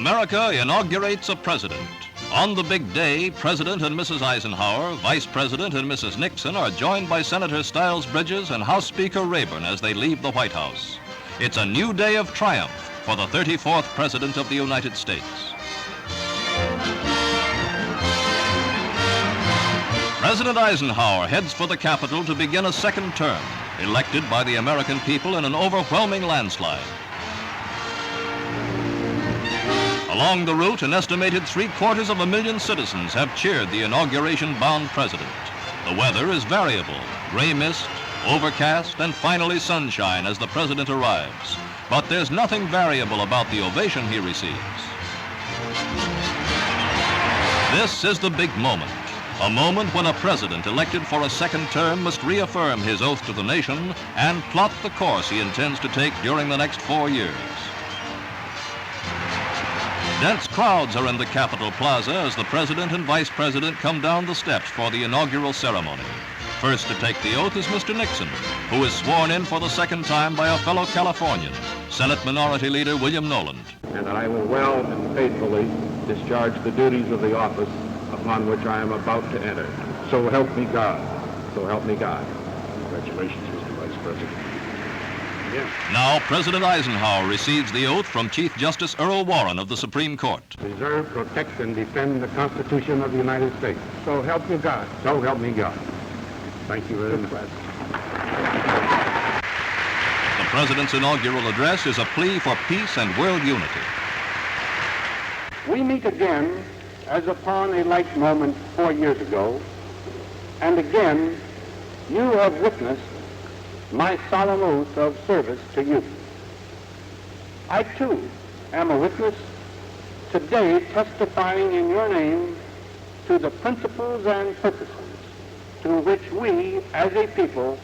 America inaugurates a president. On the big day, President and Mrs. Eisenhower, Vice President and Mrs. Nixon are joined by Senator Stiles Bridges and House Speaker Rayburn as they leave the White House. It's a new day of triumph for the 34th President of the United States. President Eisenhower heads for the Capitol to begin a second term, elected by the American people in an overwhelming landslide. Along the route, an estimated 750,000 citizens have cheered the inauguration-bound president. The weather is variable, gray mist, overcast, and finally sunshine as the president arrives. But there's nothing variable about the ovation he receives. This is the big moment, a moment when a president elected for a second term must reaffirm his oath to the nation and plot the course he intends to take during the next 4 years. Dense crowds are in the Capitol Plaza as the President and Vice President come down the steps for the inaugural ceremony. First to take the oath is Mr. Nixon, who is sworn in for the second time by a fellow Californian, Senate Minority Leader William Noland. And that I will well and faithfully discharge the duties of the office upon which I am about to enter. So help me God. So help me God. Congratulations, Mr. Vice President. Yes. Now, President Eisenhower receives the oath from Chief Justice Earl Warren of the Supreme Court. Preserve, protect, and defend the Constitution of the United States. So help me God. So help me God. Thank you very much. The President's inaugural address is a plea for peace and world unity. We meet again as upon a like moment 4 years ago, and again you have witnessed my solemn oath of service to you. I too am a witness today, testifying in your name to the principles and purposes to which we as a people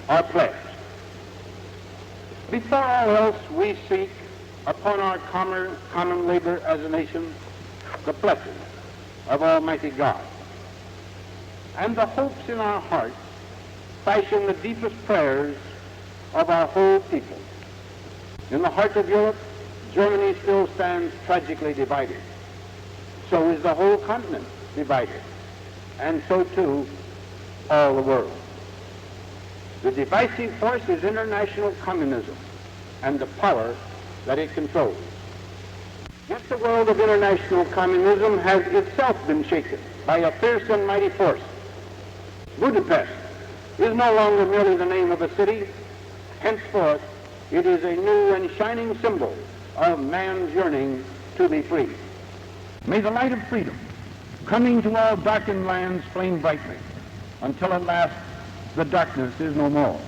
are pledged. Before all else, we seek upon our common labor as a nation the blessing of Almighty God, and the hopes in our hearts fashion the deepest prayers of our whole people. In the heart of Europe, Germany still stands tragically divided. So is the whole continent divided, and so too all the world. The divisive force is international communism and the power that it controls. Yet the world of international communism has itself been shaken by a fierce and mighty force. Budapest is no longer merely the name of a city. Henceforth, it is a new and shining symbol of man's yearning to be free. May the light of freedom, coming to all darkened lands, flame brightly, until at last the darkness is no more.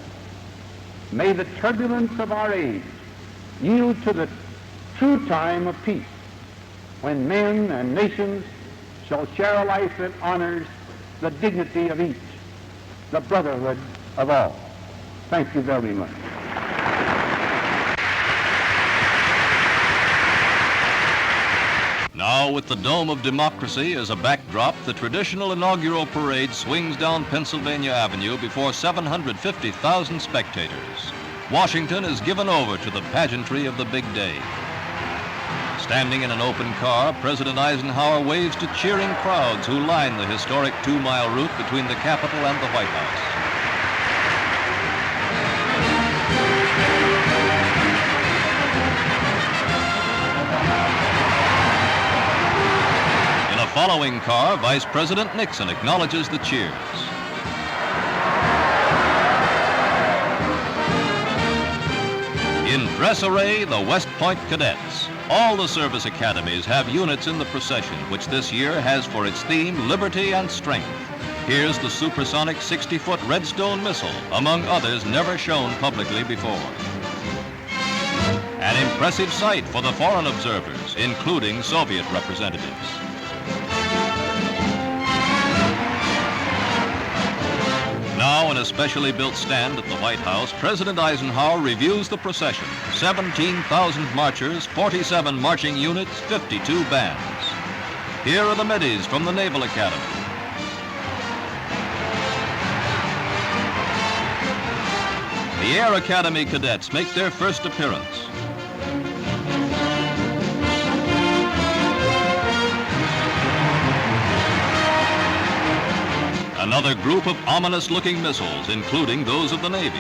May the turbulence of our age yield to the true time of peace, when men and nations shall share a life that honors the dignity of each, the brotherhood of all. Thank you very much. Now, with the dome of democracy as a backdrop, the traditional inaugural parade swings down Pennsylvania Avenue before 750,000 spectators. Washington is given over to the pageantry of the big day. Standing in an open car, President Eisenhower waves to cheering crowds who line the historic 2-mile route between the Capitol and the White House. In a following car, Vice President Nixon acknowledges the cheers. In dress array, the West Point Cadets. All the service academies have units in the procession, which this year has for its theme liberty and strength. Here's the supersonic 60-foot Redstone missile, among others never shown publicly before. An impressive sight for the foreign observers, including Soviet representatives. Now, in a specially built stand at the White House, President Eisenhower reviews the procession. 17,000 marchers, 47 marching units, 52 bands. Here are the middies from the Naval Academy. The Air Academy cadets make their first appearance. Another group of ominous-looking missiles, including those of the Navy.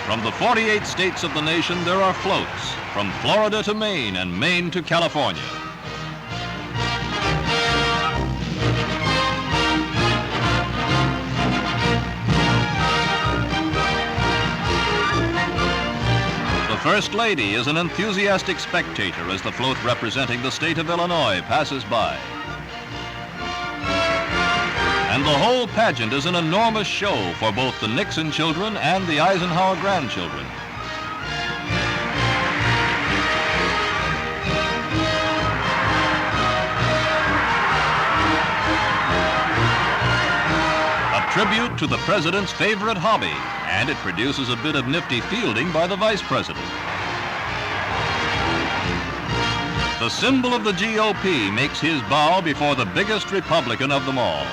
From the 48 states of the nation, there are floats, from Florida to Maine and Maine to California. The First Lady is an enthusiastic spectator as the float representing the state of Illinois passes by. And the whole pageant is an enormous show for both the Nixon children and the Eisenhower grandchildren. A tribute to the president's favorite hobby, and it produces a bit of nifty fielding by the vice president. The symbol of the GOP makes his bow before the biggest Republican of them all.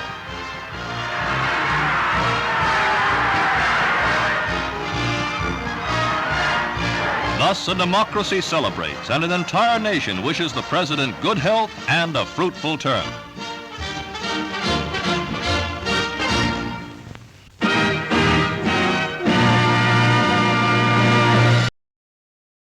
Thus, a democracy celebrates, and an entire nation wishes the president good health and a fruitful term.